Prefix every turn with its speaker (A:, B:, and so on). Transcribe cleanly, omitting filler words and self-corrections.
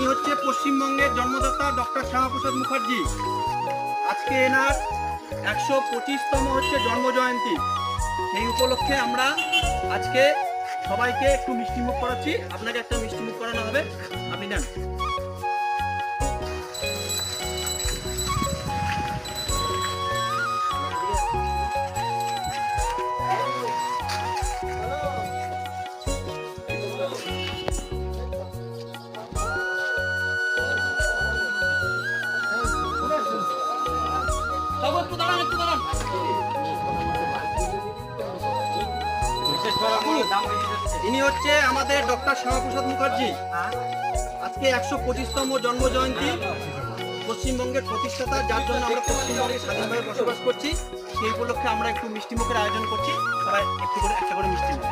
A: ইনি হচ্ছে পশ্চিমবঙ্গের জন্মদাতা ডক্টর শ্যামাপ্রসাদ মুখার্জি। আজকে এনার 125তম হচ্ছে জন্মজয়ন্তী। সেই উপলক্ষে আমরা আজকে সবাইকে একটু মিষ্টিমুখ করাচ্ছি। আপনাকে একটা মিষ্টিমুখ করানো হবে, আপনি নেন। একটু দাঁড়ান, একটু দাঁড়ান। ইনি হচ্ছে আমাদের ডক্টর শ্যামাপ্রসাদ মুখার্জি। আজকে 125তম জন্মজয়ন্তী, পশ্চিমবঙ্গের প্রতিষ্ঠাতা, যার জন্য আমরা পশ্চিমবঙ্গে স্বাধীনভাবে বসবাস করছি। সেই উপলক্ষে আমরা একটু মিষ্টিমুখের আয়োজন করছি। সবাই একটু করে একটা করে মিষ্টি মুখ।